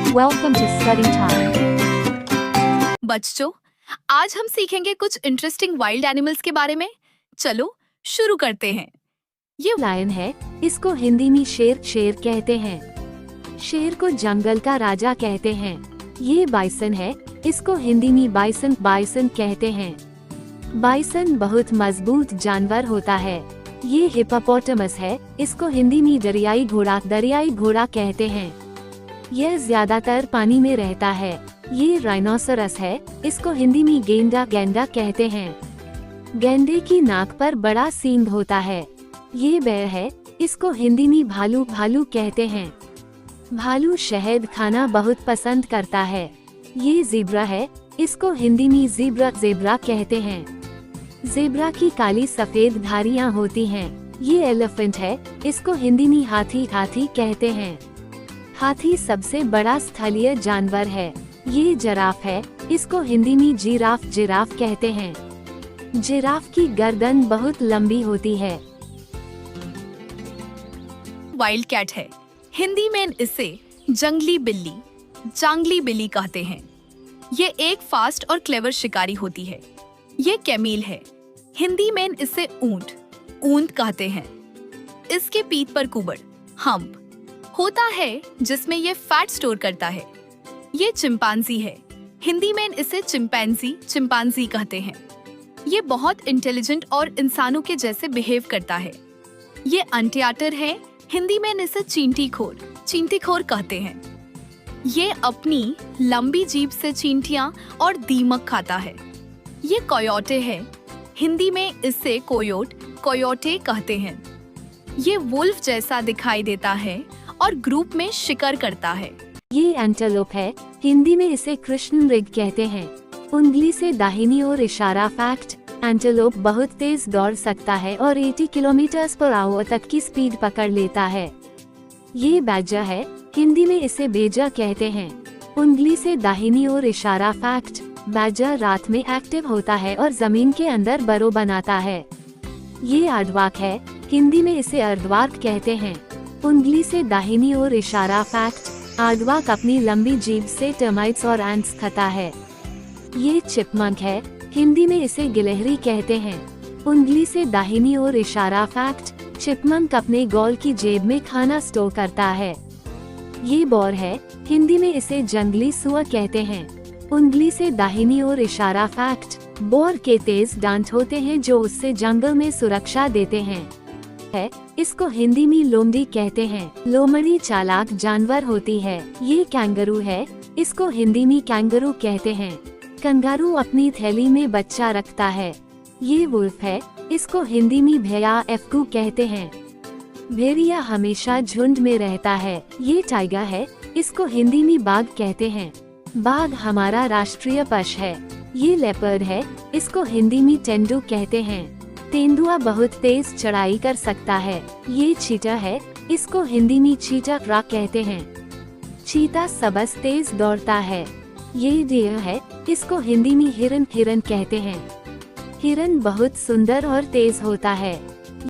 Welcome to study time. बच्चों, आज हम सीखेंगे कुछ इंटरेस्टिंग वाइल्ड एनिमल्स के बारे में। चलो शुरू करते हैं। ये लायन है, इसको हिंदी में शेर कहते हैं। शेर को जंगल का राजा कहते हैं। ये बाइसन है, इसको हिंदी में बाइसन कहते हैं। बाइसन बहुत मजबूत जानवर होता है। ये हिप्पोपोटामस है, इसको हिंदी में दरियाई घोड़ा कहते हैं। यह ज्यादातर पानी में रहता है। ये राइनोसरस है, इसको हिंदी में गेंडा कहते हैं। गेंडे की नाक पर बड़ा सींग होता है। ये बैर है, इसको हिंदी में भालू कहते हैं। भालू शहद खाना बहुत पसंद करता है। ये ज़ेब्रा है, इसको हिंदी में ज़ेब्रा कहते हैं। ज़ेब्रा की काली सफेद धारियां होती हैं। ये एलिफेंट है, इसको हिंदी में हाथी कहते हैं। हाथी सबसे बड़ा स्थलीय जानवर है। ये जिराफ है, इसको हिंदी में जिराफ कहते हैं। जिराफ की गर्दन बहुत लंबी होती है। वाइल्ड कैट है, हिंदी में इसे जंगली बिल्ली कहते हैं। ये एक फास्ट और क्लेवर शिकारी होती है। ये कैमील है, हिंदी में इसे ऊंट कहते हैं। इसके पीठ पर कुबड़ हम्प होता है, जिसमें ये फैट स्टोर करता है। ये चिंपांजी है, हिंदी में इसे चिंपांजी कहते हैं। ये बहुत इंटेलिजेंट और इंसानों के जैसे बिहेव करता है। ये अंटियाटर है, हिंदी में इसे चींटीखोर कहते हैं। ये अपनी लंबी जीभ से चींटियां और दीमक खाता है। ये कोयोटे है, हिंदी में इसे कोयोटे कहते हैं। ये वुल्फ जैसा दिखाई देता है और ग्रुप में शिकार करता है। ये एंटेलोप है, हिंदी में इसे कृष्णमृग कहते हैं। उंगली से दाहिनी ओर इशारा। फैक्ट: एंटेलोप बहुत तेज दौड़ सकता है और 80 किलोमीटर/आवर तक की स्पीड पकड़ लेता है। ये बैजर है, हिंदी में इसे बेजर कहते हैं। उंगली से दाहिनी ओर इशारा। फैक्ट: बैजर रात में एक्टिव होता है और जमीन के अंदर बरो बनाता है। ये आर्डवाक है, हिंदी में इसे अर्धवाक कहते हैं। उंगली से दाहिनी ओर इशारा। फैक्ट: आर्डवाक अपनी लंबी जीभ से टर्माइट्स और एंट्स खाता है। ये चिपमंक है, हिंदी में इसे गिलहरी कहते हैं। उंगली से दाहिनी ओर इशारा। फैक्ट: चिपमंक अपने गॉल की जेब में खाना स्टोर करता है। ये बोर है, हिंदी में इसे जंगली सुअर कहते हैं। उंगली से दाहिनी ओर इशारा। फैक्ट: बोर के तेज दांत होते हैं जो उससे जंगल में सुरक्षा देते हैं। इसको हिंदी में लोमड़ी कहते हैं। लोमड़ी चालाक जानवर होती है। ये कैंगरू है, इसको हिंदी में कैंगरू कहते हैं। कंगारू अपनी थैली में बच्चा रखता है। ये वुल्फ है, इसको हिंदी में भेड़िया कहते हैं। भेड़िया हमेशा झुंड में रहता है। ये टाइगर है, इसको हिंदी में बाघ कहते हैं। बाघ हमारा राष्ट्रीय पशु है। ये लेपर्ड है, इसको हिंदी में तेंदुआ कहते हैं। तेंदुआ बहुत तेज चढ़ाई कर सकता है। ये चीता है, इसको हिंदी में चीता कहते हैं। चीता सबसे तेज दौड़ता है। ये डियर है, इसको हिंदी में हिरन कहते हैं। हिरन बहुत सुंदर और तेज होता है।